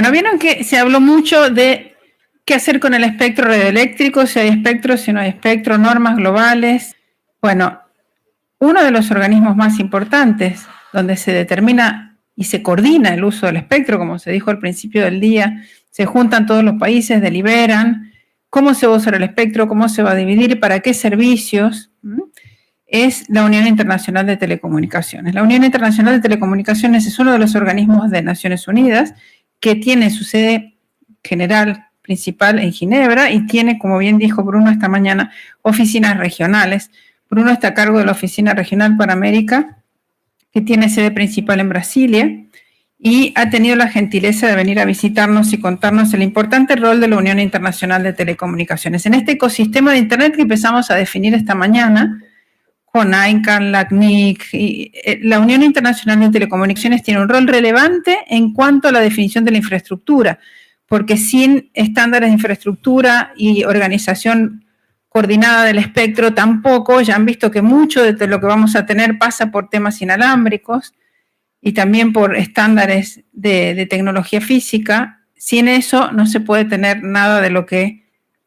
Bueno, vieron que se habló mucho de qué hacer con el espectro radioeléctrico, si hay espectro, si no hay espectro, normas globales. Bueno, uno de los organismos más importantes donde se determina y se coordina el uso del espectro, como se dijo al principio del día, se juntan todos los países, deliberan cómo se va a usar el espectro, cómo se va a dividir, para qué servicios, es la Unión Internacional de Telecomunicaciones. La Unión Internacional de Telecomunicaciones es uno de los organismos de Naciones Unidas que tiene su sede general principal en Ginebra y tiene, como bien dijo Bruno esta mañana, oficinas regionales. Bruno está a cargo de la Oficina Regional para América, que tiene sede principal en Brasilia, y ha tenido la gentileza de venir a visitarnos y contarnos el importante rol de la Unión Internacional de Telecomunicaciones. En este ecosistema de Internet que empezamos a definir esta mañana, con ICANN, la CNIC, la Unión Internacional de Telecomunicaciones tiene un rol relevante en cuanto a la definición de la infraestructura, porque sin estándares de infraestructura y organización coordinada del espectro tampoco, ya han visto que mucho de lo que vamos a tener pasa por temas inalámbricos y también por estándares de tecnología física. Sin eso no se puede tener nada de lo que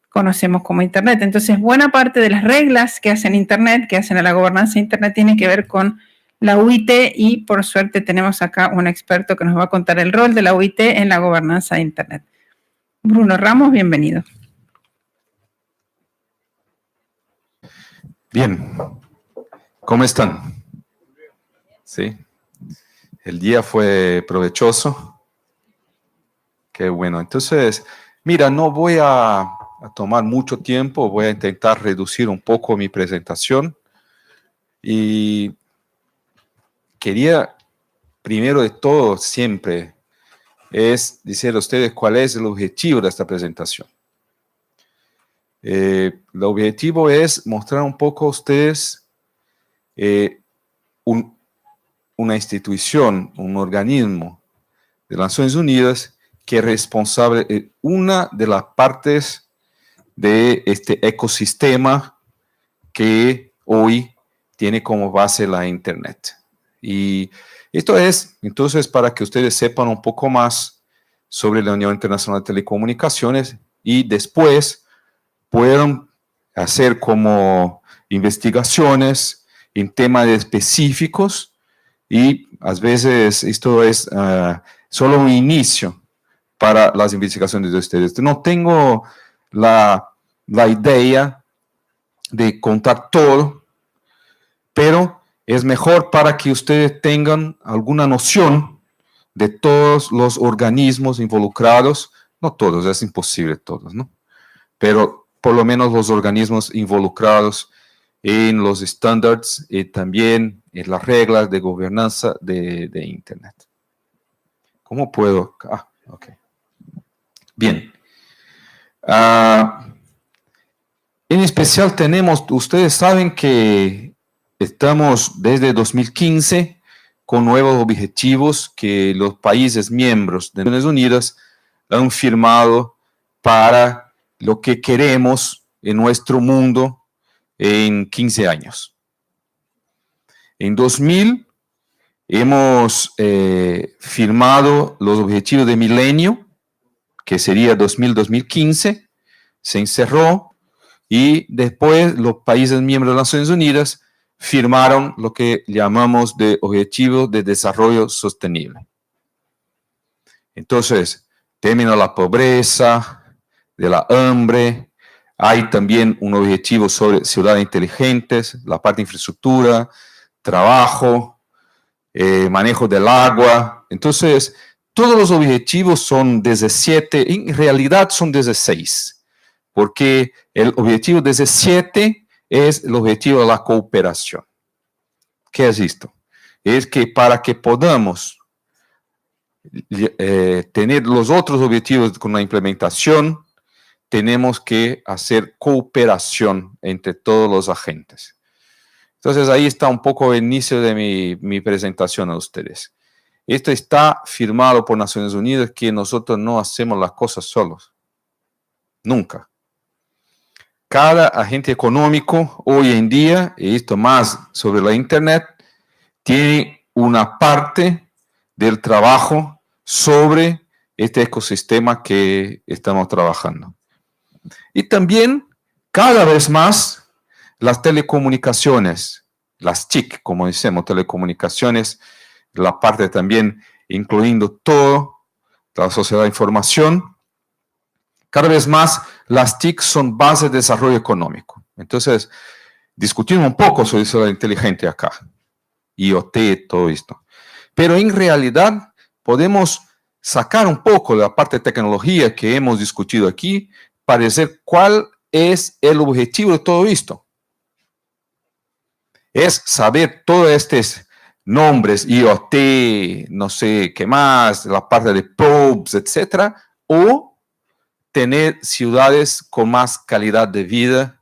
conocemos como Internet. Entonces, buena parte de las reglas que hacen Internet, que hacen a la gobernanza de Internet, tienen que ver con la UIT, y por suerte tenemos acá un experto que nos va a contar el rol de la UIT en la gobernanza de Internet. Bruno Ramos, bienvenido. Bien, ¿cómo están? ¿Sí? ¿El día fue provechoso? Qué bueno. Entonces, mira, no voy a tomar mucho tiempo, voy a intentar reducir un poco mi presentación y quería, primero de todo, siempre, es decir a ustedes cuál es el objetivo de esta presentación. El objetivo es mostrar un poco a ustedes una institución, un organismo de las Naciones Unidas que es responsable, una de las partes de este ecosistema que hoy tiene como base la Internet. Y esto es, entonces, para que ustedes sepan un poco más sobre la Unión Internacional de Telecomunicaciones y después puedan hacer como investigaciones en temas específicos, y a veces esto es solo un inicio para las investigaciones de ustedes. No tengo la idea de contar todo, pero es mejor para que ustedes tengan alguna noción de todos los organismos involucrados, no todos, es imposible todos, ¿no? Pero por lo menos los organismos involucrados en los estándares y también en las reglas de gobernanza de Internet. ¿Cómo puedo? Ok. Bien. En especial ustedes saben que estamos desde 2015 con nuevos objetivos que los países miembros de Naciones Unidas han firmado para lo que queremos en nuestro mundo en 15 años. En 2000 hemos firmado los objetivos de milenio, que sería 2000-2015, se encerró, y después los países miembros de las Naciones Unidas firmaron lo que llamamos de Objetivos de Desarrollo Sostenible. Entonces, terminó la pobreza, de la hambre, hay también un objetivo sobre ciudades inteligentes, la parte de infraestructura, trabajo, manejo del agua. Entonces, todos los objetivos son 17, en realidad son 16, porque el objetivo 17 es el objetivo de la cooperación. ¿Qué es esto? Es que para que podamos tener los otros objetivos con la implementación, tenemos que hacer cooperación entre todos los agentes. Entonces ahí está un poco el inicio de mi presentación a ustedes. Esto está firmado por Naciones Unidas, que nosotros no hacemos las cosas solos. Nunca. Cada agente económico hoy en día, y esto más sobre la Internet, tiene una parte del trabajo sobre este ecosistema que estamos trabajando. Y también, cada vez más, las telecomunicaciones, las TIC, como decimos, telecomunicaciones, la parte también incluyendo todo, la sociedad de información, cada vez más las TIC son base de desarrollo económico. Entonces, discutimos un poco sobre ciudad inteligente acá, IoT, todo esto. Pero en realidad podemos sacar un poco de la parte de tecnología que hemos discutido aquí para decir cuál es el objetivo de todo esto. Es saber todos estos nombres, IoT, no sé qué más, la parte de probes, etcétera, o tener ciudades con más calidad de vida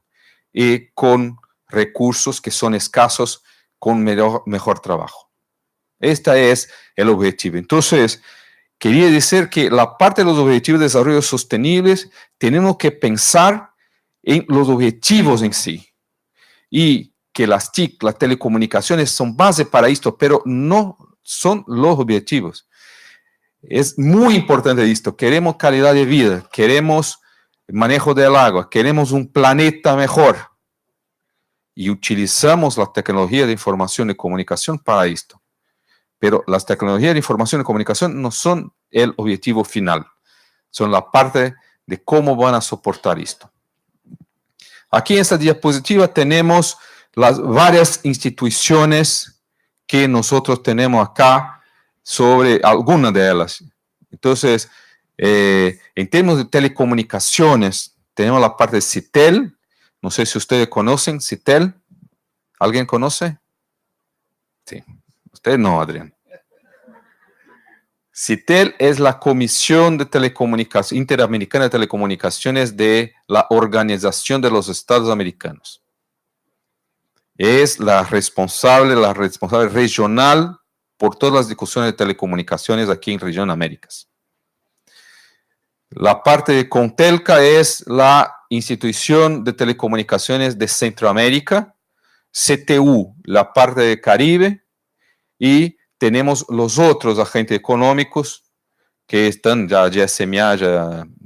y con recursos que son escasos, con mejor trabajo. Este es el objetivo. Entonces, quería decir que la parte de los objetivos de desarrollo sostenibles, tenemos que pensar en los objetivos en sí. Y que las TIC, las telecomunicaciones, son base para esto, pero no son los objetivos. Es muy importante esto. Queremos calidad de vida, queremos manejo del agua, queremos un planeta mejor. Y utilizamos la tecnología de información y comunicación para esto. Pero las tecnologías de información y comunicación no son el objetivo final. Son la parte de cómo van a soportar esto. Aquí en esta diapositiva tenemos las varias instituciones que nosotros tenemos acá sobre algunas de ellas. Entonces, en términos de telecomunicaciones, tenemos la parte de CITEL. No sé si ustedes conocen CITEL. ¿Alguien conoce? Sí. Usted no, Adrián. CITEL es la Comisión de Telecomunicaciones, Interamericana de Telecomunicaciones de la Organización de los Estados Americanos. Es la responsable regional por todas las discusiones de telecomunicaciones aquí en Región Américas. La parte de CONTELCA es la Institución de Telecomunicaciones de Centroamérica, CTU, la parte de Caribe, y tenemos los otros agentes económicos que están, ya GSMA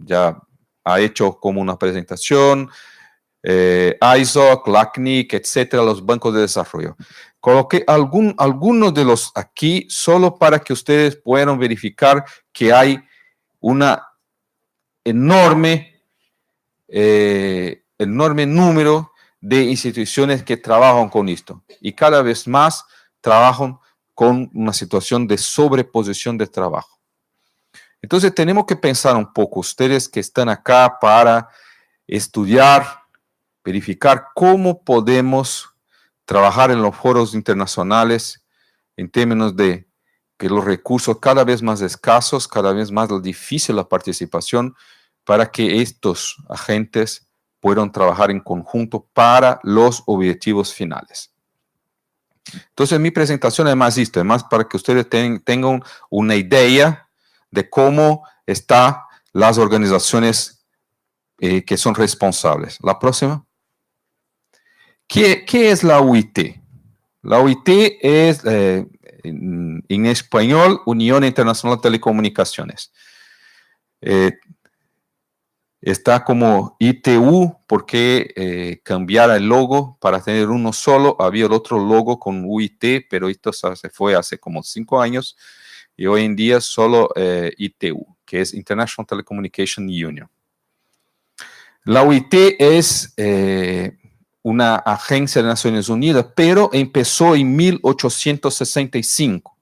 ya ha hecho como una presentación, ISOC, LACNIC, etcétera, los bancos de desarrollo. Coloqué algunos de los aquí solo para que ustedes puedan verificar que hay una enorme número de instituciones que trabajan con esto y cada vez más trabajan con una situación de sobreposición de trabajo. Entonces tenemos que pensar un poco, ustedes que están acá para estudiar, verificar cómo podemos trabajar en los foros internacionales en términos de que los recursos cada vez más escasos, cada vez más difícil la participación para que estos agentes puedan trabajar en conjunto para los objetivos finales. Entonces mi presentación es más esto, es más para que ustedes tengan una idea de cómo están las organizaciones que son responsables. La próxima. ¿Qué es la UIT? La UIT es, en español, Unión Internacional de Telecomunicaciones. Está como ITU porque cambiar el logo para tener uno solo. Había el otro logo con UIT, pero esto se fue hace como 5 años. Y hoy en día solo ITU, que es International Telecommunication Union. La UIT es una agencia de Naciones Unidas, pero empezó en 1865.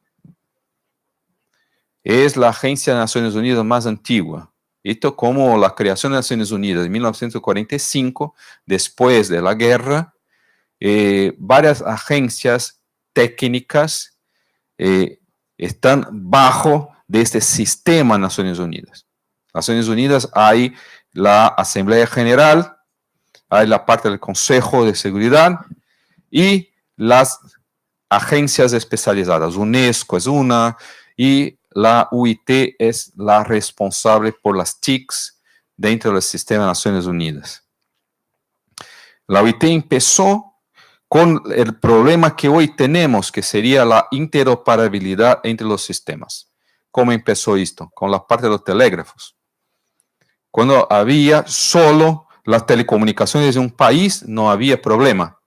Es la agencia de Naciones Unidas más antigua. Esto como la creación de Naciones Unidas en 1945, después de la guerra, varias agencias técnicas están bajo de este sistema Naciones Unidas. Naciones Unidas hay la Asamblea General, hay la parte del Consejo de Seguridad y las agencias especializadas. UNESCO es una y la UIT es la responsable por las TICs dentro del sistema de Naciones Unidas. La UIT empezó con el problema que hoy tenemos, que sería la interoperabilidad entre los sistemas. cómo empezó esto, con la parte de los telégrafos. Cuando había solo las telecomunicaciones de un país, no había problema.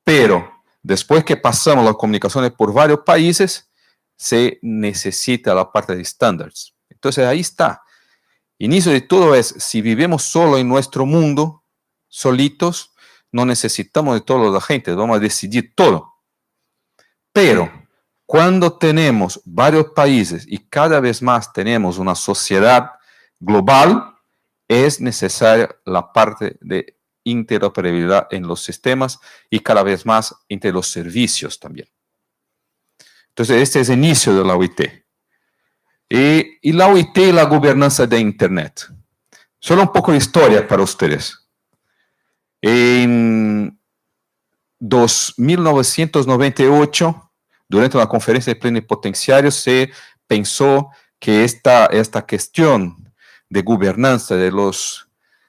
Pero después que pasamos las comunicaciones por varios países, se necesita la parte de estándares. Entonces ahí está. Inicio de todo es, si vivimos solo en nuestro mundo, solitos, no necesitamos de todos los agentes, vamos a decidir todo. Pero cuando tenemos varios países y cada vez más tenemos una sociedad global, es necesaria la parte de interoperabilidad en los sistemas y cada vez más entre los servicios también. Entonces, este es el inicio de la OIT. Y la OIT y la gobernanza de Internet. Solo un poco de historia para ustedes. En 1998, durante una conferencia de plenipotenciarios, se pensó que esta cuestión de gobernanza de los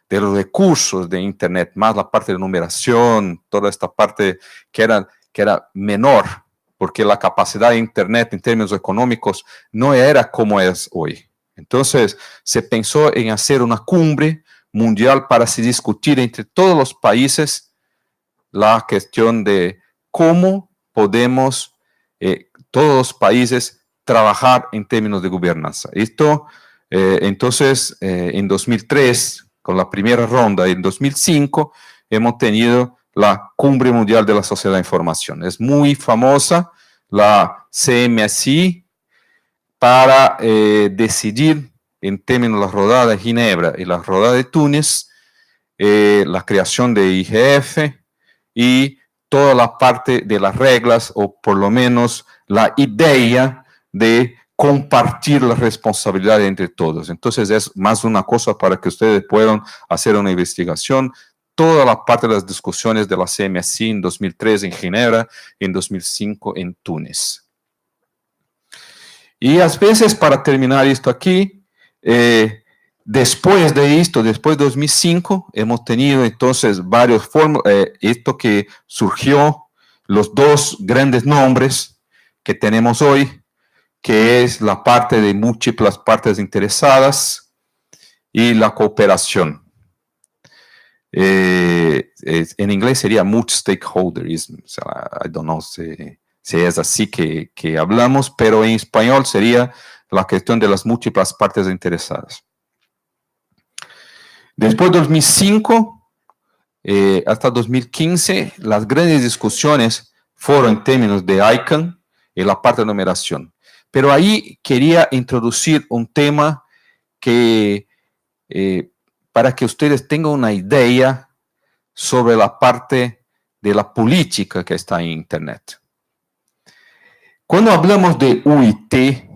recursos de Internet, más la parte de numeración, toda esta parte que era menor, porque la capacidad de Internet en términos económicos no era como es hoy. Entonces, se pensó en hacer una cumbre mundial para se discutir entre todos los países la cuestión de cómo podemos todos los países trabajar en términos de gobernanza. Esto, entonces, en 2003, con la primera ronda, en 2005, hemos tenido la Cumbre Mundial de la Sociedad de Información. Es muy famosa la CMSI para decidir en términos de la rodada de Ginebra y la rodada de Túnez, la creación de IGF y toda la parte de las reglas, o por lo menos la idea de compartir la responsabilidad entre todos. Entonces es más una cosa para que ustedes puedan hacer una investigación. Toda la parte de las discusiones de la CMSI en 2003 en Ginebra, en 2005 en Túnez. Y a veces, para terminar esto aquí, después de esto, después de 2005, hemos tenido entonces varios esto que surgió, los dos grandes nombres que tenemos hoy, que es la parte de múltiples partes interesadas y la cooperación. En inglés sería multi-stakeholderism, o sea, I don't know si es así que hablamos, pero en español sería la cuestión de las múltiples partes interesadas. Después de 2005 hasta 2015, las grandes discusiones fueron en términos de ICANN y la parte de numeración. Pero ahí quería introducir un tema que, para que ustedes tengan una idea sobre la parte de la política que está en Internet. Cuando hablamos de UIT,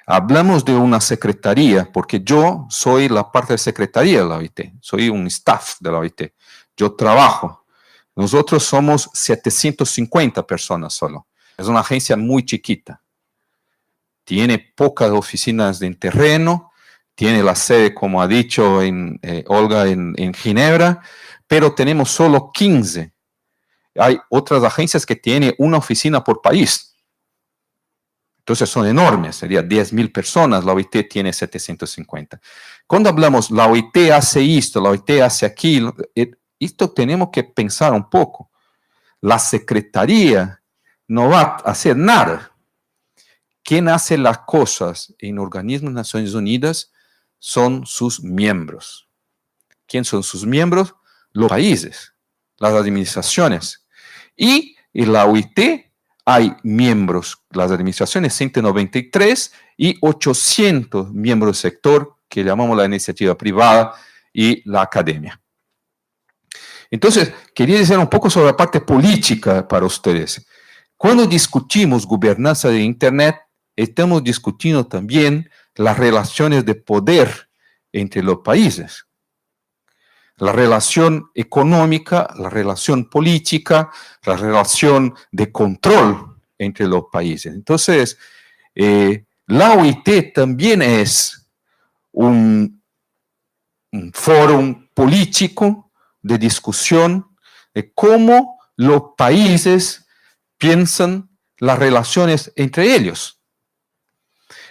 hablamos de una secretaría, porque yo soy la parte de secretaría de la OIT, soy un staff de la OIT, yo trabajo. Nosotros somos 750 personas solo, es una agencia muy chiquita. Tiene pocas oficinas en terreno, tiene la sede, como ha dicho Olga, en Ginebra, pero tenemos solo 15. Hay otras agencias que tienen una oficina por país. Entonces son enormes, sería 10.000 personas, la OIT tiene 750. Cuando hablamos, la OIT hace esto, la OIT hace aquello, esto tenemos que pensar un poco. La secretaría no va a hacer nada. Quien hace las cosas en organismos de Naciones Unidas son sus miembros. ¿Quién son sus miembros? Los países, las administraciones. Y en la OIT hay miembros, las administraciones 193 y 800 miembros del sector que llamamos la iniciativa privada y la academia. Entonces, quería decir un poco sobre la parte política para ustedes. Cuando discutimos gobernanza de Internet, estamos discutiendo también las relaciones de poder entre los países. La relación económica, la relación política, la relación de control entre los países. Entonces, la OIT también es un foro político de discusión de cómo los países piensan las relaciones entre ellos.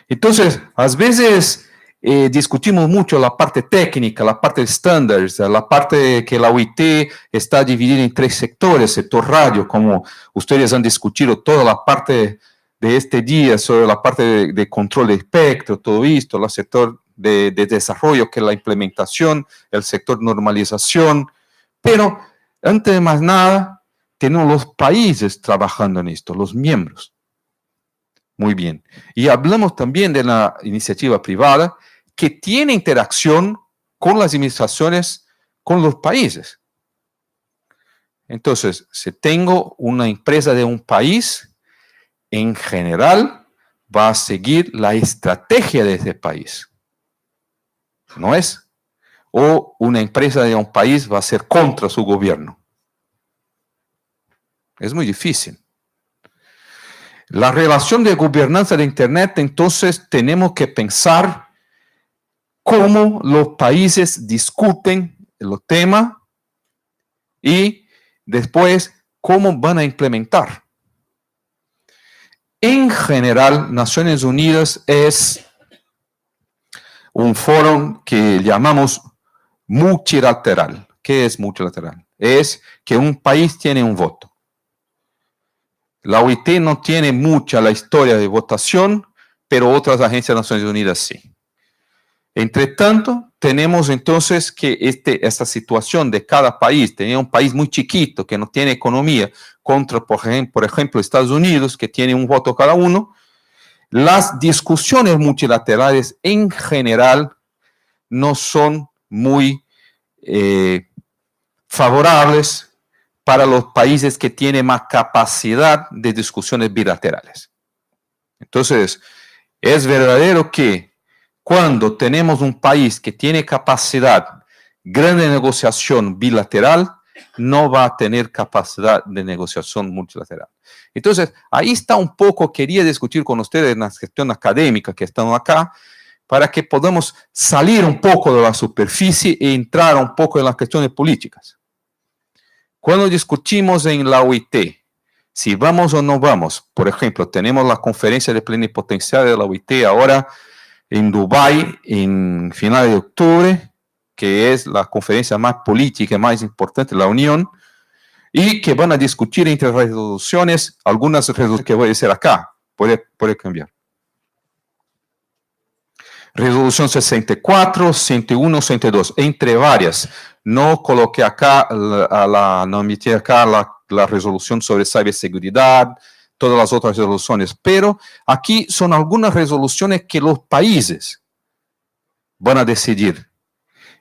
Entonces, a veces discutimos mucho la parte técnica, la parte de estándares, la parte que la OIT está dividida en 3 sectores, sector radio, como ustedes han discutido toda la parte de este día sobre la parte de control de espectro, todo esto, el sector de desarrollo, que es la implementación, el sector normalización, pero antes de más nada, tenemos los países trabajando en esto, los miembros. Muy bien. Y hablamos también de la iniciativa privada que tiene interacción con las administraciones, con los países. Entonces, si tengo una empresa de un país, en general va a seguir la estrategia de ese país. ¿No es? O una empresa de un país va a ser contra su gobierno. Es muy difícil. La relación de gobernanza de Internet, entonces, tenemos que pensar cómo los países discuten los temas y después cómo van a implementar. En general, Naciones Unidas es un foro que llamamos multilateral. ¿Qué es multilateral? Es que un país tiene un voto. La OIT no tiene mucha la historia de votación, pero otras agencias de Naciones Unidas sí. Entre tanto, tenemos entonces que esta situación de cada país, tenía un país muy chiquito que no tiene economía, contra, por ejemplo, Estados Unidos, que tiene un voto cada uno. Las discusiones multilaterales en general no son muy favorables para los países que tienen más capacidad de discusiones bilaterales. Entonces, es verdadero que cuando tenemos un país que tiene capacidad grande de negociación bilateral, no va a tener capacidad de negociación multilateral. Entonces, ahí está un poco, quería discutir con ustedes en la gestión académica que estamos acá, para que podamos salir un poco de la superficie e entrar un poco en las cuestiones políticas. Cuando discutimos en la OIT, si vamos o no vamos, por ejemplo, tenemos la conferencia de plenipotenciario de la OIT ahora en Dubái en finales de octubre, que es la conferencia más política, más importante de la Unión, y que van a discutir entre resoluciones, algunas resoluciones que voy a decir acá, puede cambiar. Resolución 64, 101, 102, entre varias. No coloqué acá, no metí acá la resolución sobre ciberseguridad, todas las otras resoluciones, pero aquí son algunas resoluciones que los países van a decidir.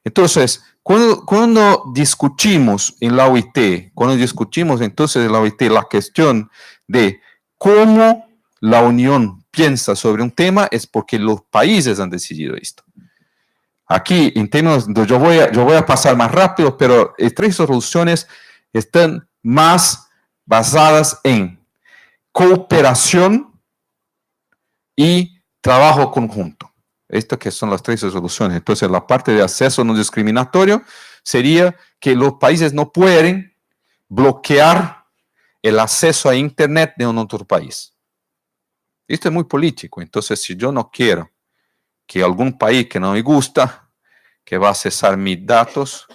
Entonces, cuando discutimos en la OIT, entonces en la OIT la cuestión de cómo la Unión piensa sobre un tema, es porque los países han decidido esto. Aquí, en términos, yo voy a pasar más rápido, pero estas resoluciones están más basadas en cooperación y trabajo conjunto. Estas que son las 3 resoluciones. Entonces, la parte de acceso no discriminatorio sería que los países no pueden bloquear el acceso a Internet de un otro país. Esto es muy político. Entonces, si yo no quiero que algún país que no me gusta, que va a accesar mis datos,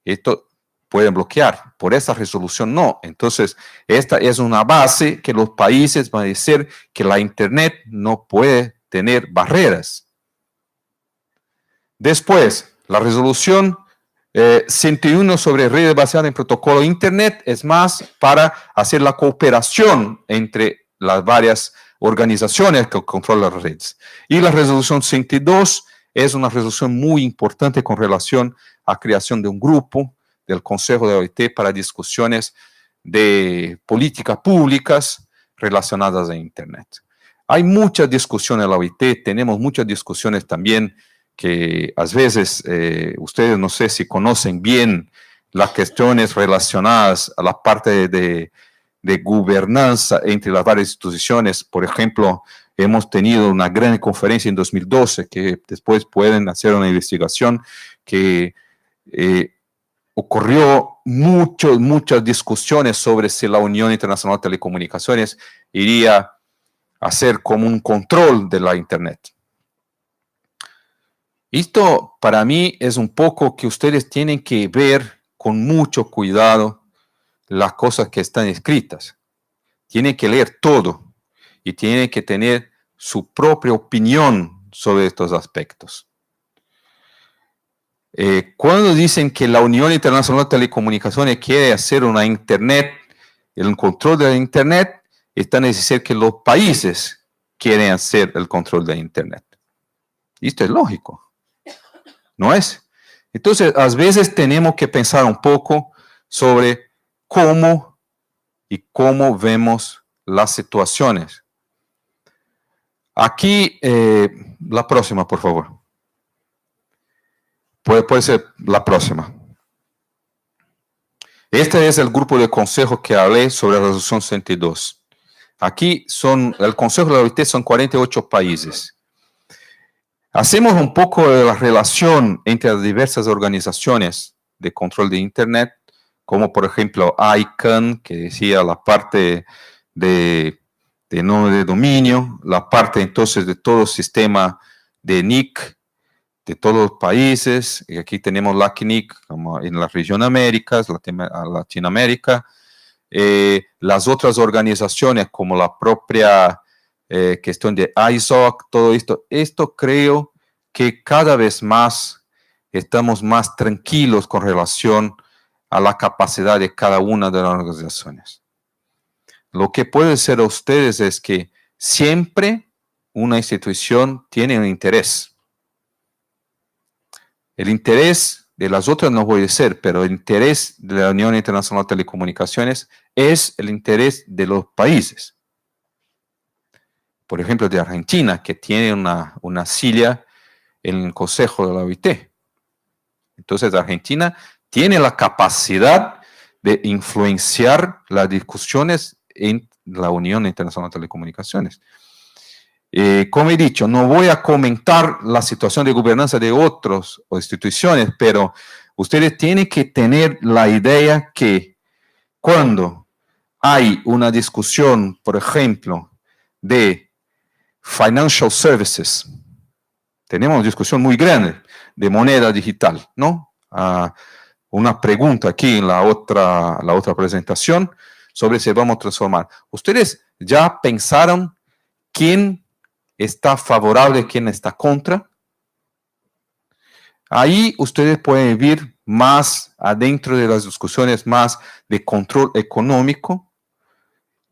esto pueden bloquear. Por esa resolución no. Entonces, esta es una base que los países van a decir que la Internet no puede tener barreras. Después, la resolución 101 sobre redes basadas en protocolo Internet es más para hacer la cooperación entre las varias organizaciones que controlan las redes. Y la resolución 102 es una resolución muy importante con relación a creación de un grupo del Consejo de OIT para discusiones de políticas públicas relacionadas a Internet. Hay muchas discusiones en la OIT, tenemos muchas discusiones también que a veces ustedes no sé si conocen bien las cuestiones relacionadas a la parte de gobernanza entre las varias instituciones. Por ejemplo, hemos tenido una gran conferencia en 2012 que después pueden hacer una investigación que ocurrió muchas discusiones sobre si la Unión Internacional de Telecomunicaciones iría hacer como un control de la Internet. Esto para mí es un poco que ustedes tienen que ver con mucho cuidado las cosas que están escritas. Tienen que leer todo y tienen que tener su propia opinión sobre estos aspectos. Cuando dicen que la Unión Internacional de Telecomunicaciones quiere hacer una Internet, el control de la Internet, están a decir que los países quieren hacer el control de Internet. Y esto es lógico, ¿no es? Entonces, a veces tenemos que pensar un poco sobre cómo vemos las situaciones. Aquí, la próxima, por favor. Puede ser la próxima. Este es el grupo de consejo que hablé sobre la resolución 62. Aquí el Consejo de la OIT son 48 países. Hacemos un poco de la relación entre las diversas organizaciones de control de Internet, como por ejemplo ICANN, que decía la parte de nombre de dominio, la parte entonces de todo el sistema de NIC, de todos los países, y aquí tenemos la CNIC como en la región Américas, Latinoamérica, las otras organizaciones como la propia cuestión de ISOC, todo esto creo que cada vez más estamos más tranquilos con relación a la capacidad de cada una de las organizaciones. Lo que puede ser a ustedes es que siempre una institución tiene un interés. El interés de las otras no puede ser, pero el interés de la Unión Internacional de Telecomunicaciones es el interés de los países. Por ejemplo, de Argentina, que tiene una silla en el Consejo de la OIT. Entonces, Argentina tiene la capacidad de influenciar las discusiones en la Unión Internacional de Telecomunicaciones. Como he dicho, no voy a comentar la situación de gobernanza de otras instituciones, pero ustedes tienen que tener la idea que cuando hay una discusión, por ejemplo, de financial services, tenemos una discusión muy grande de moneda digital, ¿no? Una pregunta aquí en la otra presentación sobre si vamos a transformar. ¿Ustedes ya pensaron quién está favorable, quién está contra? Ahí ustedes pueden ver más adentro de las discusiones más de control económico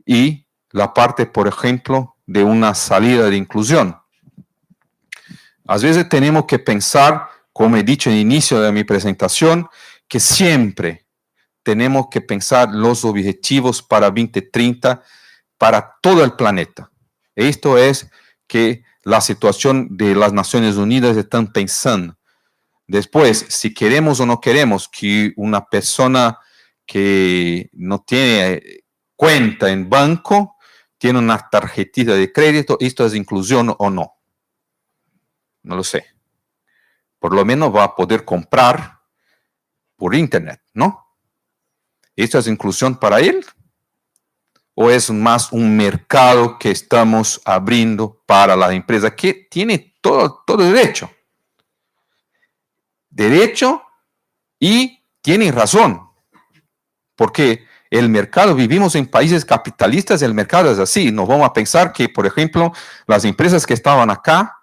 y la parte, por ejemplo, de una salida de inclusión. A veces tenemos que pensar, como he dicho en el inicio de mi presentación, que siempre tenemos que pensar los objetivos para 2030 para todo el planeta. Esto es que la situación de las Naciones Unidas están pensando. Después, si queremos o no queremos que una persona que no tiene cuenta en banco tiene una tarjetita de crédito, ¿esto es inclusión o no? No lo sé. Por lo menos va a poder comprar por internet, ¿no? ¿Esto es inclusión para él? ¿O es más un mercado que estamos abriendo para la empresa que tiene todo derecho? Derecho y tienen razón. Porque el mercado, vivimos en países capitalistas, el mercado es así. No vamos a pensar que, por ejemplo, las empresas que estaban acá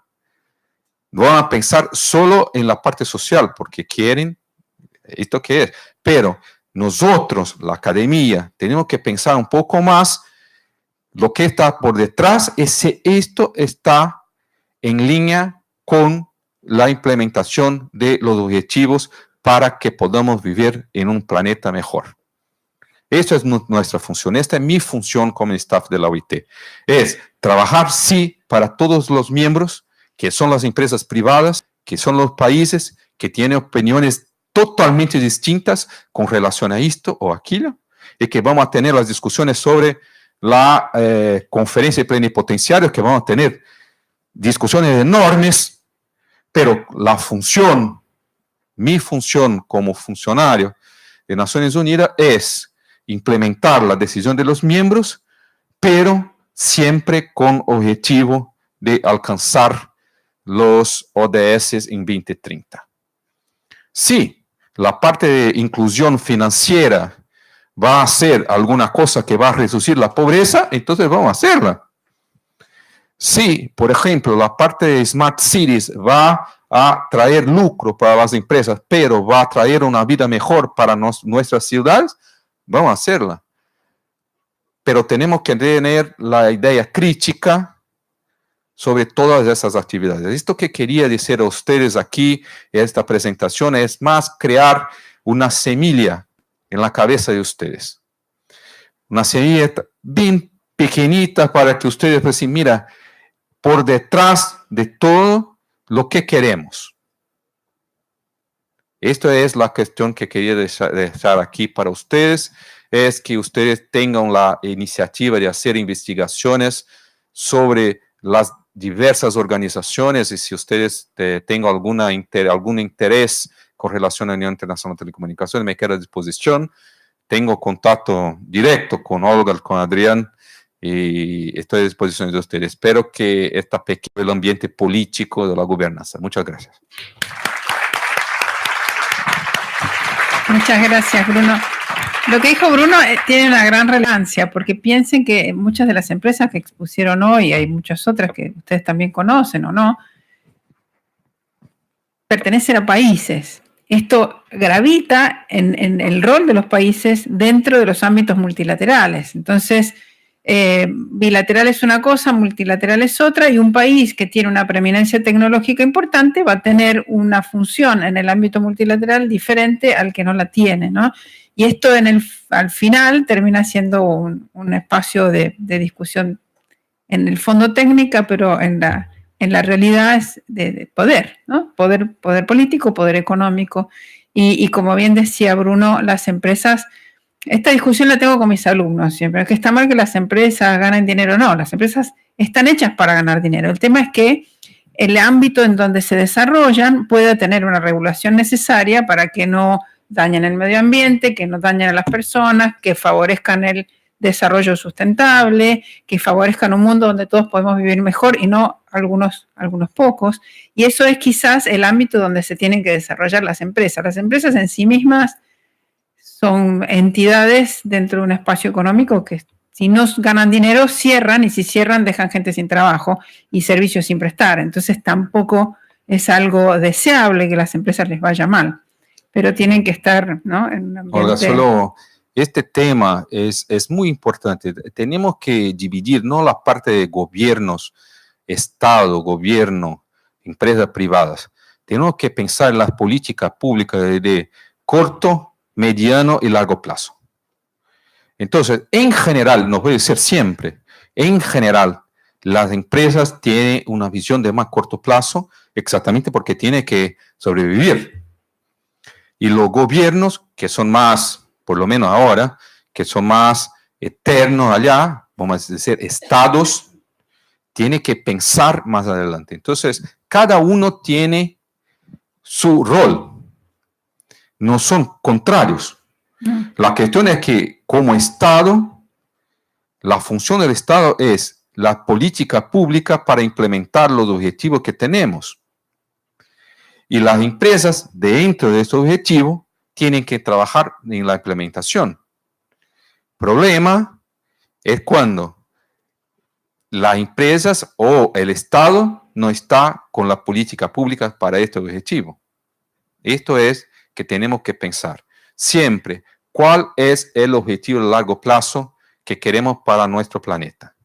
van a pensar solo en la parte social porque quieren esto que es. Pero nosotros, la academia, tenemos que pensar un poco más lo que está por detrás es si esto está en línea con la implementación de los objetivos para que podamos vivir en un planeta mejor. Esta es nuestra función, esta es mi función como staff de la OIT. Es trabajar, sí, para todos los miembros, que son las empresas privadas, que son los países que tienen opiniones totalmente distintas con relación a esto o aquello, y que vamos a tener las discusiones sobre la conferencia de plenipotenciarios, que vamos a tener discusiones enormes, pero la función, mi función como funcionario de Naciones Unidas es implementar la decisión de los miembros, pero siempre con objetivo de alcanzar los ODS en 2030. Si la parte de inclusión financiera va a hacer alguna cosa que va a reducir la pobreza, entonces vamos a hacerla. Si, por ejemplo, la parte de Smart Cities va a traer lucro para las empresas, pero va a traer una vida mejor para nuestras ciudades, vamos a hacerla. Pero tenemos que tener la idea crítica sobre todas esas actividades. Esto que quería decir a ustedes aquí en esta presentación es más crear una semilla en la cabeza de ustedes. Una semilla bien pequeñita para que ustedes decir, mira, por detrás de todo lo que queremos. Esto es la cuestión que quería dejar aquí para ustedes, es que ustedes tengan la iniciativa de hacer investigaciones sobre las diversas organizaciones y si ustedes tengan algún interés con relación a la Unión Internacional de Telecomunicaciones, me quedo a disposición. Tengo contacto directo con Olga, con Adrián, y estoy a disposición de ustedes. Espero que esta pequeña el ambiente político de la gobernanza. Muchas gracias. Muchas gracias, Bruno. Lo que dijo Bruno tiene una gran relevancia, porque piensen que muchas de las empresas que expusieron hoy, hay muchas otras que ustedes también conocen o no, pertenecen a países. Esto gravita en el rol de los países dentro de los ámbitos multilaterales. Entonces, bilateral es una cosa, multilateral es otra, y un país que tiene una preeminencia tecnológica importante va a tener una función en el ámbito multilateral diferente al que no la tiene, ¿no? Y esto al final termina siendo un espacio de discusión en el fondo técnica, pero en la realidad es de poder, ¿no? Poder político, poder económico. Y como bien decía Bruno, las empresas, esta discusión la tengo con mis alumnos siempre, es que está mal que las empresas ganen dinero. No, las empresas están hechas para ganar dinero. El tema es que el ámbito en donde se desarrollan pueda tener una regulación necesaria para que no dañen el medio ambiente, que no dañen a las personas, que favorezcan el desarrollo sustentable, que favorezcan un mundo donde todos podemos vivir mejor y no algunos pocos. Y eso es quizás el ámbito donde se tienen que desarrollar las empresas. Las empresas en sí mismas son entidades dentro de un espacio económico que si no ganan dinero cierran, y si cierran dejan gente sin trabajo y servicios sin prestar. Entonces tampoco es algo deseable que las empresas les vaya mal, pero tienen que estar, ¿no?, en un ambiente... Olga, solo este tema es muy importante. Tenemos que dividir no la parte de gobiernos, Estado, gobierno, empresas privadas. Tenemos que pensar en las políticas públicas de corto, mediano y largo plazo. Entonces, en general, no puede ser siempre, en general, las empresas tienen una visión de más corto plazo exactamente porque tienen que sobrevivir. Y los gobiernos, que son más, por lo menos ahora, que son más eternos allá, vamos a decir, estados, tienen que pensar más adelante. Entonces, cada uno tiene su rol. No son contrarios. La cuestión es que como Estado, la función del Estado es la política pública para implementar los objetivos que tenemos. Y las empresas dentro de este objetivo tienen que trabajar en la implementación. El problema es cuando las empresas o el Estado no está con la política pública para este objetivo. Esto es que tenemos que pensar siempre cuál es el objetivo a largo plazo que queremos para nuestro planeta.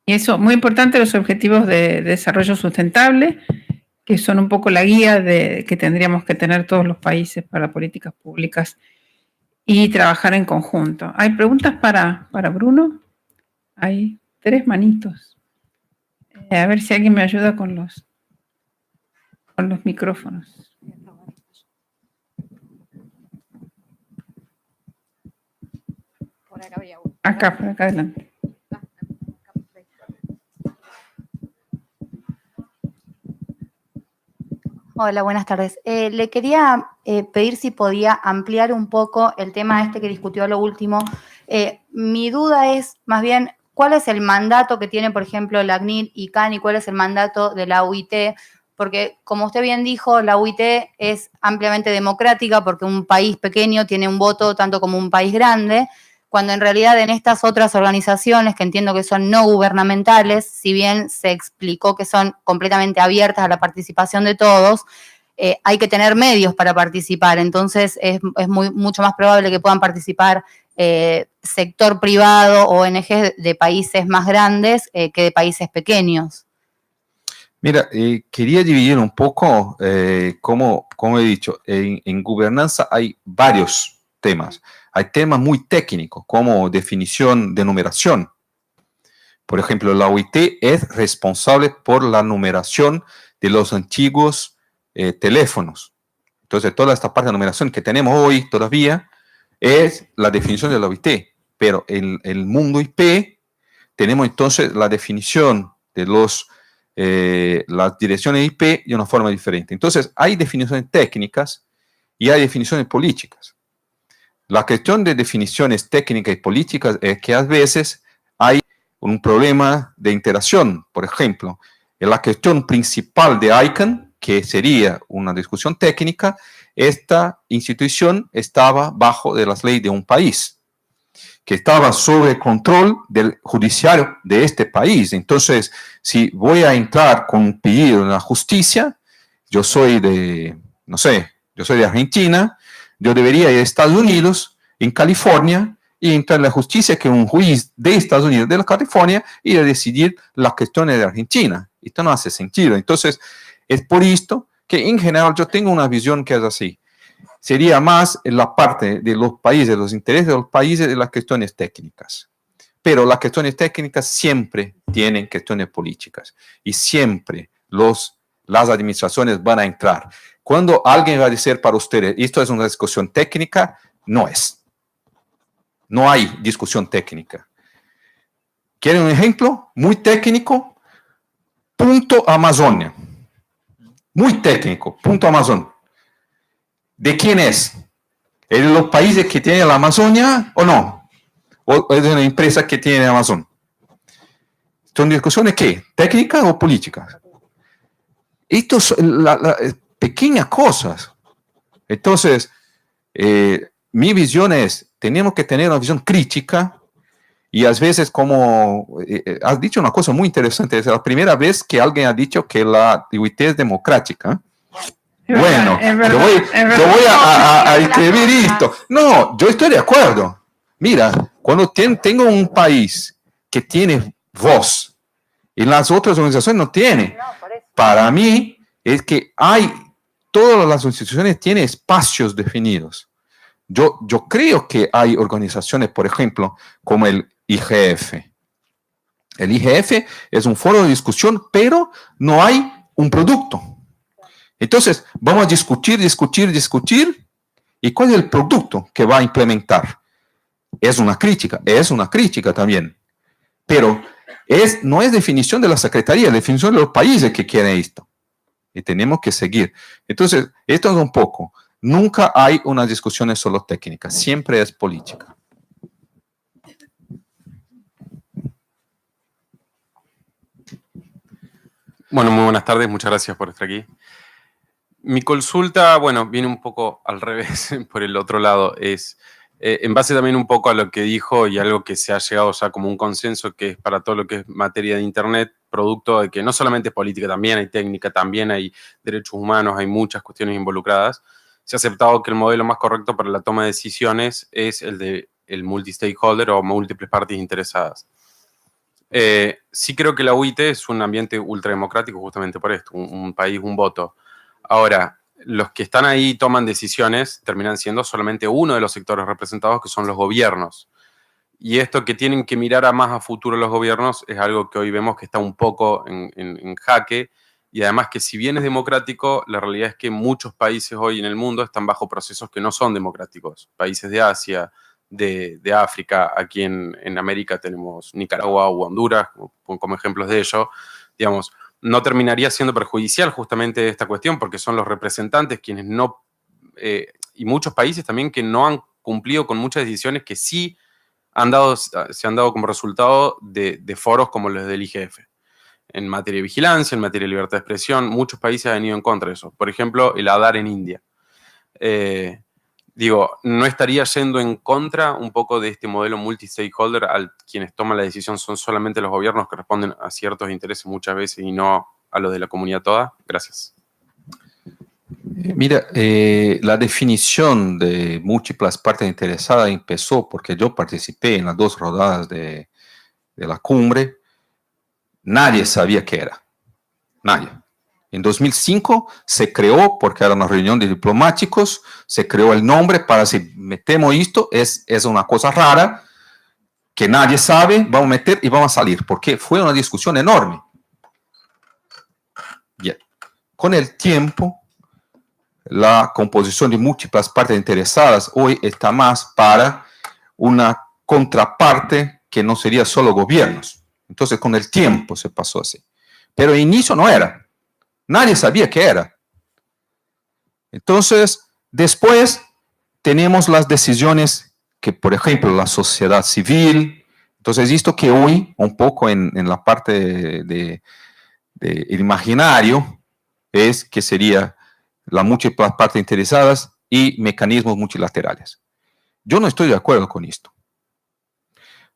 Y eso, muy importante, los objetivos de desarrollo sustentable, que son un poco la guía que tendríamos que tener todos los países para políticas públicas y trabajar en conjunto. ¿Hay preguntas para Bruno? Hay 3 manitos. A ver si alguien me ayuda con los micrófonos. Por acá había uno. Acá, por acá adelante. Hola, buenas tardes. Le quería pedir si podía ampliar un poco el tema este que discutió a lo último. Mi duda es, más bien, ¿cuál es el mandato que tiene, por ejemplo, la CNIL y CAN y cuál es el mandato de la UIT? Porque, como usted bien dijo, la UIT es ampliamente democrática porque un país pequeño tiene un voto tanto como un país grande, cuando en realidad en estas otras organizaciones, que entiendo que son no gubernamentales, si bien se explicó que son completamente abiertas a la participación de todos, hay que tener medios para participar. Entonces, es mucho más probable que puedan participar sector privado o ONG de países más grandes que de países pequeños. Mira, quería dividir un poco, como he dicho, en gobernanza hay varios temas. Hay temas muy técnicos, como definición de numeración. Por ejemplo, la OIT es responsable por la numeración de los antiguos teléfonos. Entonces, toda esta parte de numeración que tenemos hoy todavía es la definición de la OIT. Pero en el mundo IP tenemos entonces la definición de las direcciones IP de una forma diferente. Entonces, hay definiciones técnicas y hay definiciones políticas. La cuestión de definiciones técnicas y políticas es que a veces hay un problema de interacción. Por ejemplo, en la cuestión principal de ICANN, que sería una discusión técnica, esta institución estaba bajo de las leyes de un país, que estaba sob el control del judiciario de este país. Entonces, si voy a entrar con un pedido en la justicia, yo soy de Argentina, yo debería ir a Estados Unidos, en California, y entrar en la justicia, que un juez de Estados Unidos, de la California, y a decidir las cuestiones de Argentina. Esto no hace sentido. Entonces, es por esto que en general yo tengo una visión que es así. Sería más en la parte de los países, los intereses de los países, de las cuestiones técnicas. Pero las cuestiones técnicas siempre tienen cuestiones políticas y siempre las administraciones van a entrar. Cuando alguien va a decir para ustedes, esto es una discusión técnica, no es. No hay discusión técnica. ¿Quieren un ejemplo? Muy técnico. Punto Amazonia. Muy técnico. Punto Amazon. ¿De quién es? ¿Es de los países que tienen la Amazonia o no? ¿O es de una empresa que tiene Amazon? ¿Son discusiones qué? ¿Técnicas o políticas? Estas son pequeñas cosas. Entonces, mi visión es, tenemos que tener una visión crítica y a veces, como has dicho una cosa muy interesante, es la primera vez que alguien ha dicho que la UIT es democrática. Bueno, yo voy a escribir esto. No, yo estoy de acuerdo. Mira, cuando tengo un país que tiene voz y las otras organizaciones no tienen, para mí es que todas las instituciones tienen espacios definidos. Yo creo que hay organizaciones, por ejemplo, como el IGF. El IGF es un foro de discusión, pero no hay un producto. Entonces, vamos a discutir. ¿Y cuál es el producto que va a implementar? Es una crítica también. Pero no es definición de la Secretaría, es definición de los países que quieren esto. Y tenemos que seguir. Entonces, esto es un poco. Nunca hay unas discusiones solo técnicas, siempre es política. Bueno, muy buenas tardes, muchas gracias por estar aquí. Mi consulta, bueno, viene un poco al revés, por el otro lado, es en base también un poco a lo que dijo y algo que se ha llegado ya como un consenso, que es para todo lo que es materia de Internet, producto de que no solamente es política, también hay técnica, también hay derechos humanos, hay muchas cuestiones involucradas. Se ha aceptado que el modelo más correcto para la toma de decisiones es el de el multi-stakeholder o múltiples partes interesadas. Sí creo que la UIT es un ambiente ultrademocrático justamente por esto, un país, un voto. Ahora, los que están ahí y toman decisiones terminan siendo solamente uno de los sectores representados, que son los gobiernos. Y esto que tienen que mirar más a futuro los gobiernos es algo que hoy vemos que está un poco en jaque. Y además que si bien es democrático, la realidad es que muchos países hoy en el mundo están bajo procesos que no son democráticos. Países de Asia, de África, aquí en América tenemos Nicaragua o Honduras como ejemplos de ello. Digamos, no terminaría siendo perjudicial justamente esta cuestión porque son los representantes quienes no... y muchos países también que no han cumplido con muchas decisiones que sí se han dado como resultado de foros como los del IGF. En materia de vigilancia, en materia de libertad de expresión, muchos países han ido en contra de eso. Por ejemplo, el Aadhaar en India. ¿No estaría yendo en contra un poco de este modelo multi-stakeholder al quienes toman la decisión son solamente los gobiernos que responden a ciertos intereses muchas veces y no a los de la comunidad toda? Gracias. Mira, la definición de múltiples partes interesadas empezó porque yo participé en las 2 rodadas de la cumbre. Nadie sabía qué era. Nadie. En 2005 se creó, porque era una reunión de diplomáticos, se creó el nombre para si metemos esto, es una cosa rara, que nadie sabe, vamos a meter y vamos a salir, porque fue una discusión enorme. Bien. Con el tiempo, la composición de múltiples partes interesadas hoy está más para una contraparte que no sería solo gobiernos. Entonces, con el tiempo se pasó así. Pero al inicio no era. Nadie sabía qué era. Entonces, después tenemos las decisiones que, por ejemplo, la sociedad civil. Entonces, esto que hoy, un poco en la parte del imaginario, es que sería las múltiples partes interesadas y mecanismos multilaterales. Yo no estoy de acuerdo con esto.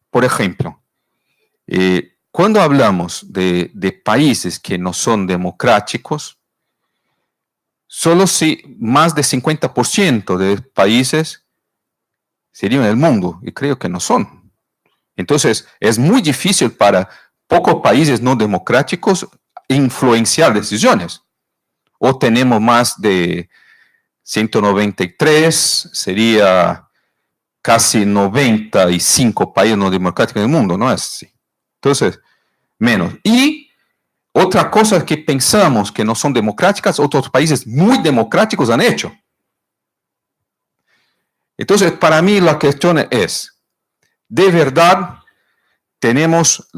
Por ejemplo, cuando hablamos de países que no son democráticos, solo si más de 50% de países serían el mundo, y creo que no son. Entonces, es muy difícil para pocos países no democráticos influenciar decisiones. O tenemos más de 193, sería casi 95 países no democráticos en el mundo, ¿no es así? Entonces, menos. Y otra cosa que pensamos que no son democráticas, otros países muy democráticos han hecho. Entonces, para mí la cuestión es, de verdad, tenemos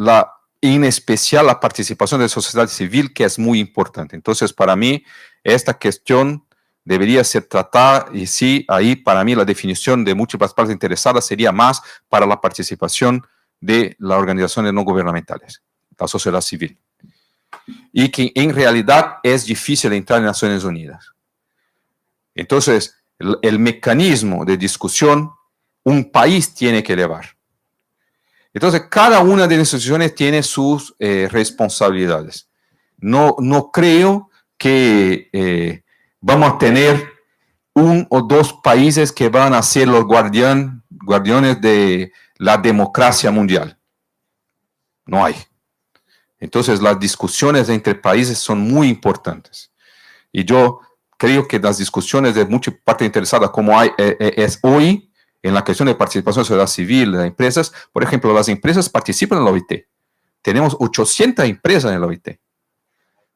en especial la participación de la sociedad civil, que es muy importante. Entonces, para mí, esta cuestión debería ser tratada, y sí, ahí para mí la definición de múltiples partes interesadas sería más para la participación de las organizaciones no gubernamentales, la sociedad civil. Y que en realidad es difícil entrar en Naciones Unidas. Entonces, el mecanismo de discusión, un país tiene que elevar. Entonces, cada una de las instituciones tiene sus responsabilidades. No creo que vamos a tener 1 o 2 países que van a ser los guardianes de la democracia mundial. No hay. Entonces, las discusiones entre países son muy importantes. Y yo creo que las discusiones de muchas partes interesadas, como es hoy, en la cuestión de participación de la sociedad civil, de empresas, por ejemplo, las empresas participan en la OIT. Tenemos 800 empresas en la OIT.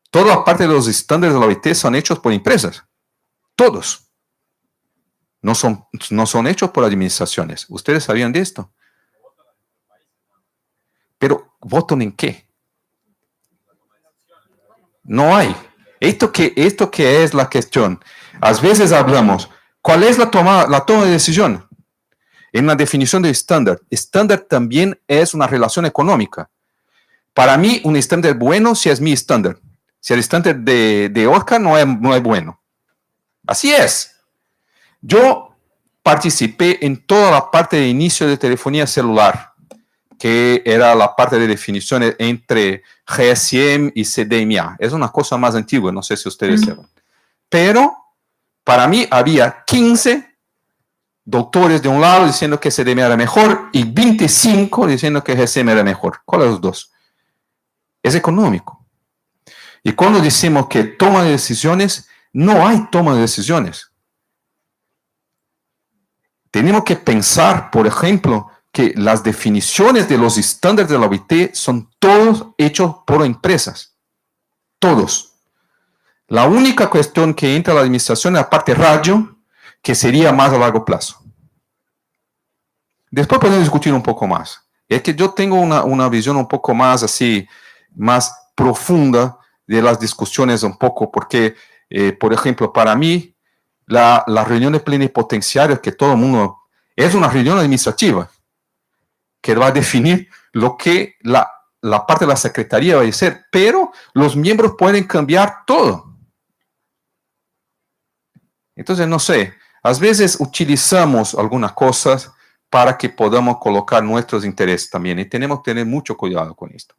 Toda parte de los estándares de la OIT son hechos por empresas. Todos. No son hechos por administraciones. ¿Ustedes sabían de esto? Pero, ¿votan en qué? No hay. Esto que es la cuestión. A veces hablamos, ¿cuál es la toma de decisión? En la definición de estándar. Estándar también es una relación económica. Para mí, un estándar bueno si es mi estándar. Si el estándar de Oscar no es bueno. Así es. Yo participé en toda la parte de inicio de telefonía celular, que era la parte de definiciones entre GSM y CDMA. Es una cosa más antigua, no sé si ustedes saben. Pero, para mí, había 15 doctores de un lado diciendo que CDMA era mejor y 25 diciendo que GSM era mejor. ¿Cuál de los dos? Es económico. Y cuando decimos que toma de decisiones, no hay toma de decisiones. Tenemos que pensar, por ejemplo, que las definiciones de los estándares de la OIT son todos hechos por empresas. Todos. La única cuestión que entra a la administración es la parte radio, que sería más a largo plazo. Después podemos discutir un poco más. Es que yo tengo una visión un poco más así, más profunda de las discusiones un poco, porque, por ejemplo, para mí, la reunión de plenipotenciarios, que todo el mundo, es una reunión administrativa. que va a definir lo que la parte de la secretaría va a ser, pero los miembros pueden cambiar todo. Entonces, no sé, a veces utilizamos algunas cosas para que podamos colocar nuestros intereses también, y tenemos que tener mucho cuidado con esto.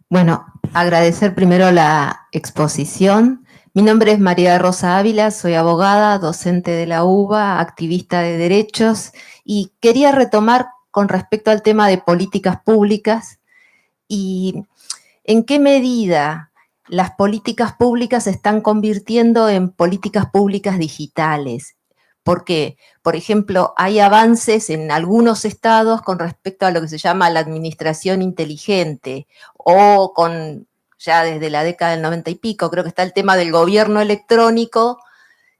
Bueno, agradecer primero la exposición. Mi nombre es María Rosa Ávila, soy abogada, docente de la UBA, activista de derechos, y quería retomar con respecto al tema de políticas públicas y en qué medida las políticas públicas se están convirtiendo en políticas públicas digitales. Porque, por ejemplo, hay avances en algunos estados con respecto a lo que se llama la administración inteligente, o con, ya desde la década del 90 y pico, creo que está el tema del gobierno electrónico,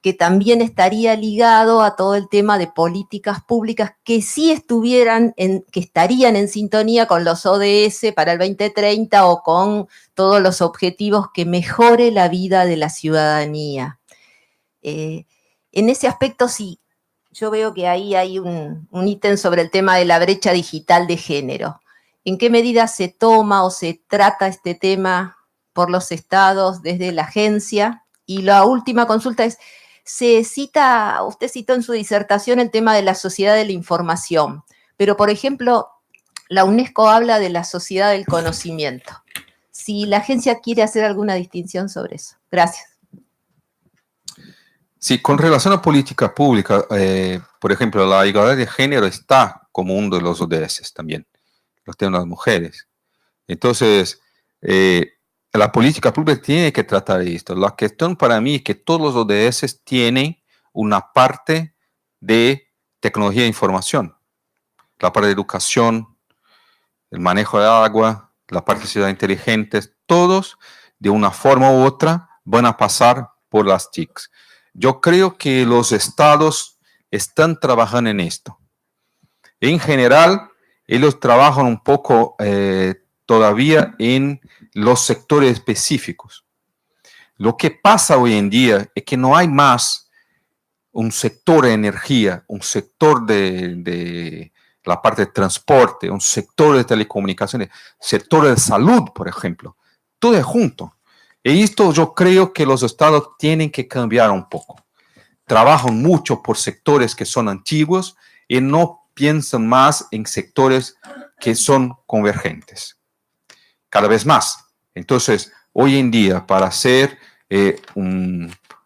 que también estaría ligado a todo el tema de políticas públicas que sí que estarían en sintonía con los ODS para el 2030 o con todos los objetivos que mejore la vida de la ciudadanía. En ese aspecto sí, yo veo que ahí hay un ítem sobre el tema de la brecha digital de género. ¿En qué medida se toma o se trata este tema por los estados desde la agencia? Y la última consulta es, usted citó en su disertación el tema de la sociedad de la información, pero por ejemplo, la UNESCO habla de la sociedad del conocimiento. Si la agencia quiere hacer alguna distinción sobre eso. Gracias. Sí, con relación a política pública, por ejemplo, la igualdad de género está como uno de los ODS también, los temas de las mujeres. Entonces, la política pública tiene que tratar esto. La cuestión para mí es que todos los ODS tienen una parte de tecnología e información, la parte de educación, el manejo de agua, la parte de ciudades inteligentes, todos de una forma u otra van a pasar por las TICs. Yo creo que los estados están trabajando en esto. En general, ellos trabajan un poco todavía en los sectores específicos. Lo que pasa hoy en día es que no hay más un sector de energía, un sector de la parte de transporte, un sector de telecomunicaciones, sector de salud, por ejemplo. Todo es junto. Y esto yo creo que los estados tienen que cambiar un poco. Trabajan mucho por sectores que son antiguos y no piensan más en sectores que son convergentes. Cada vez más. Entonces, hoy en día, para hacer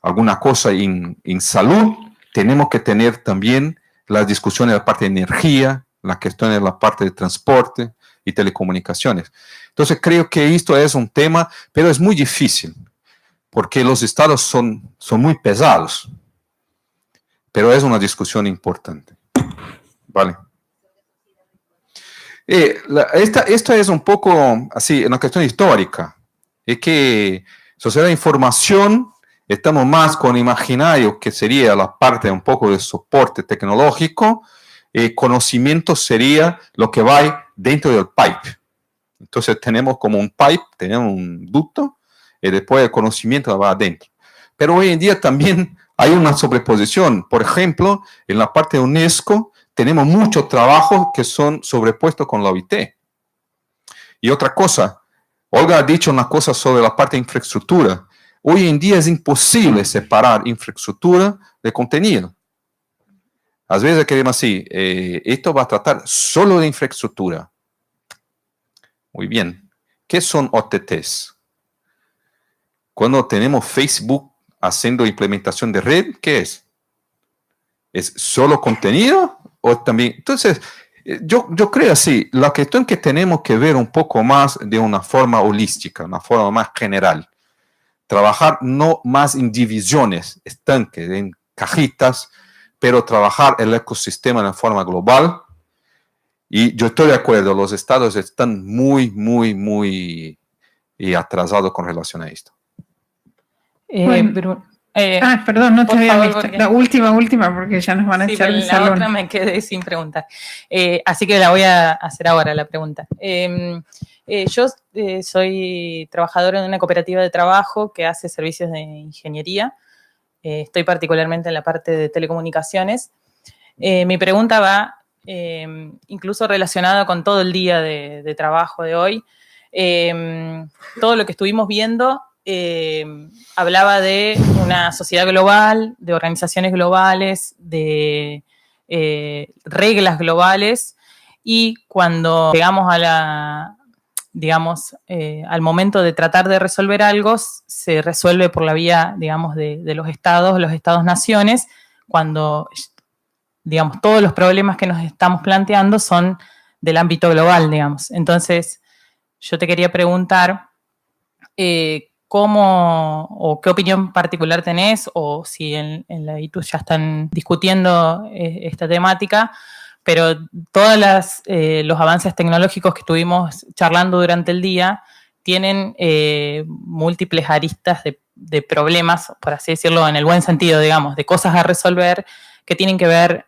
alguna cosa en salud, tenemos que tener también las discusiones de la parte de energía, la cuestión de la parte de transporte y telecomunicaciones. Entonces, creo que esto es un tema, pero es muy difícil, porque los estados son muy pesados. Pero es una discusión importante. Vale. Esto es un poco así, una cuestión histórica. Es que sociedad de información, estamos más con imaginario, que sería la parte un poco de soporte tecnológico. Conocimiento sería lo que va dentro del pipe. Entonces tenemos como un pipe, tenemos un ducto, y después el conocimiento va adentro. Pero hoy en día también hay una sobreposición. Por ejemplo, en la parte de UNESCO tenemos muchos trabajos que son sobrepuestos con la OIT. Y otra cosa, Olga ha dicho una cosa sobre la parte de infraestructura. Hoy en día es imposible separar infraestructura de contenido. A veces queremos así, esto va a tratar solo de infraestructura. Muy bien. ¿Qué son OTTs? Cuando tenemos Facebook haciendo implementación de red, ¿qué es? ¿Es solo contenido o también? Entonces, yo creo así, la cuestión que tenemos que ver un poco más de una forma holística, una forma más general. Trabajar no más en divisiones, estanques, en cajitas, pero trabajar el ecosistema de forma global. Y yo estoy de acuerdo, los estados están muy atrasados con relación a esto. Bueno, perdón, no te había favor, visto. porque... La última, porque ya nos van a echar del salón. La otra me quedé sin preguntar. Así que la voy a hacer ahora, la pregunta. Yo soy trabajadora en una cooperativa de trabajo que hace servicios de ingeniería. Estoy particularmente en la parte de telecomunicaciones. Mi pregunta va incluso relacionado con todo el día de trabajo de hoy. Todo lo que estuvimos viendo hablaba de una sociedad global, de organizaciones globales, de reglas globales, y cuando llegamos a al momento de tratar de resolver algo, se resuelve por la vía, digamos, de los estados-naciones, cuando, digamos, todos los problemas que nos estamos planteando son del ámbito global, digamos. Entonces, yo te quería preguntar cómo o qué opinión particular tenés, o si en la ITU ya están discutiendo esta temática, pero todos los avances tecnológicos que estuvimos charlando durante el día tienen múltiples aristas de problemas, por así decirlo, en el buen sentido, digamos, de cosas a resolver que tienen que ver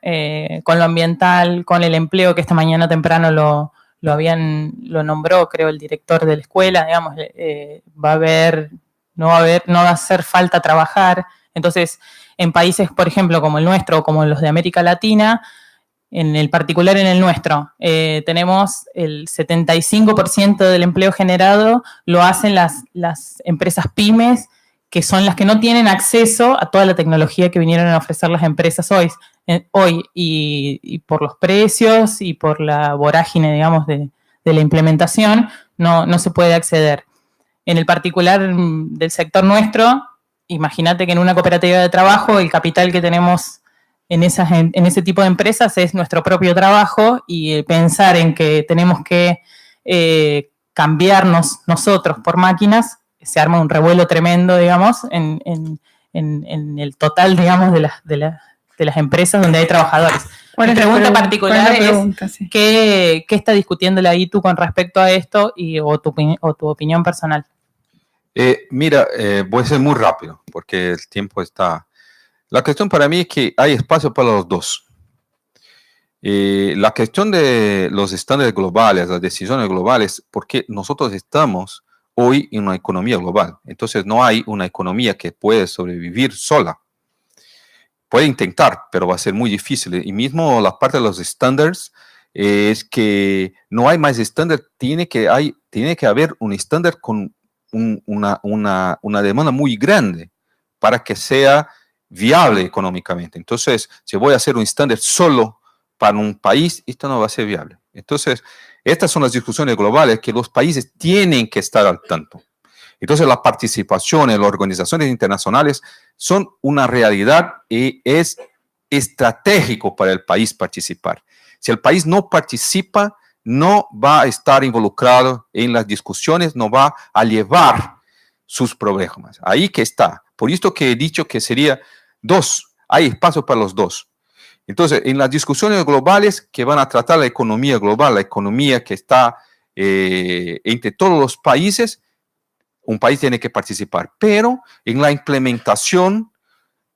con lo ambiental, con el empleo, que esta mañana temprano lo nombró, creo, el director de la escuela, digamos, no va a hacer falta trabajar. Entonces, en países, por ejemplo, como el nuestro o como los de América Latina, en el particular en el nuestro, tenemos el 75% del empleo generado lo hacen las empresas pymes, que son las que no tienen acceso a toda la tecnología que vinieron a ofrecer las empresas hoy y por los precios y por la vorágine, digamos, de la implementación, no se puede acceder. En el particular del sector nuestro, imagínate que en una cooperativa de trabajo el capital que tenemos en ese tipo de empresas es nuestro propio trabajo, y pensar en que tenemos que cambiarnos nosotros por máquinas, se arma un revuelo tremendo, digamos, en el total, digamos, de las empresas donde hay trabajadores. Mi pregunta particular es, sí, ¿qué está discutiendo la ITU con respecto a esto o tu opinión personal? Mira, voy a ser muy rápido porque el tiempo está... La cuestión para mí es que hay espacio para los dos. La cuestión de los estándares globales, las decisiones globales, porque nosotros estamos hoy en una economía global. Entonces no hay una economía que puede sobrevivir sola. Puede intentar, pero va a ser muy difícil. Y mismo la parte de los estándares es que no hay más estándar, tiene que haber un estándar con una demanda muy grande para que sea viable económicamente. Entonces, si voy a hacer un estándar solo para un país, esto no va a ser viable. Entonces, estas son las discusiones globales que los países tienen que estar al tanto. Entonces, la participación en las organizaciones internacionales son una realidad y es estratégico para el país participar. Si el país no participa, no va a estar involucrado en las discusiones, no va a llevar sus problemas. Ahí que está. Por esto que he dicho que sería dos, hay espacio para los dos. Entonces, en las discusiones globales que van a tratar la economía global, la economía que está entre todos los países, un país tiene que participar, pero en la implementación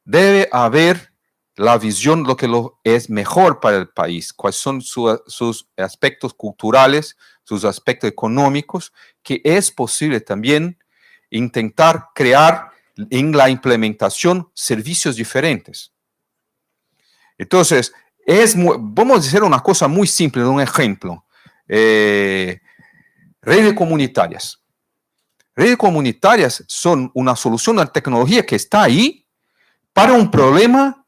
debe haber la visión de lo que es mejor para el país, cuáles son sus aspectos culturales, sus aspectos económicos, que es posible también intentar crear en la implementación servicios diferentes. Entonces, vamos a decir una cosa muy simple, un ejemplo. Redes comunitarias. Redes comunitarias son una solución a la tecnología que está ahí para un problema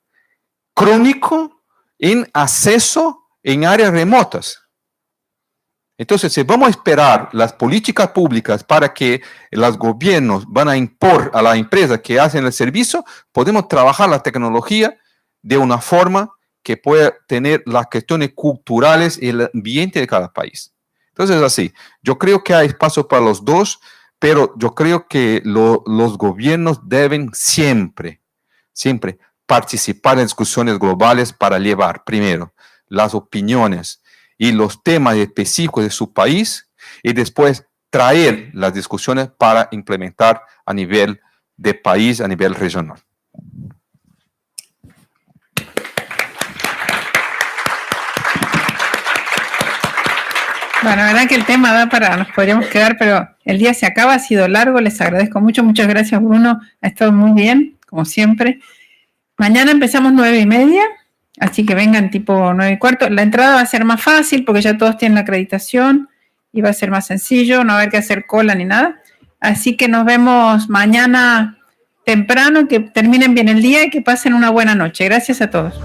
crónico en acceso en áreas remotas. Entonces, si vamos a esperar las políticas públicas para que los gobiernos van a impor a las empresas que hacen el servicio, podemos trabajar la tecnología de una forma que pueda tener las cuestiones culturales y el ambiente de cada país. Entonces, así, yo creo que hay espacio para los dos, pero yo creo que los gobiernos deben siempre participar en discusiones globales para llevar, primero, las opiniones y los temas específicos de su país, y después traer las discusiones para implementar a nivel de país, a nivel regional. Bueno, la verdad que el tema nos podríamos quedar, pero el día se acaba, ha sido largo, les agradezco mucho, muchas gracias Bruno, ha estado muy bien, como siempre. Mañana empezamos 9:30 Así que vengan tipo 9:15. La entrada va a ser más fácil porque ya todos tienen la acreditación y va a ser más sencillo, no va a haber que hacer cola ni nada. Así que nos vemos mañana temprano, que terminen bien el día y que pasen una buena noche. Gracias a todos.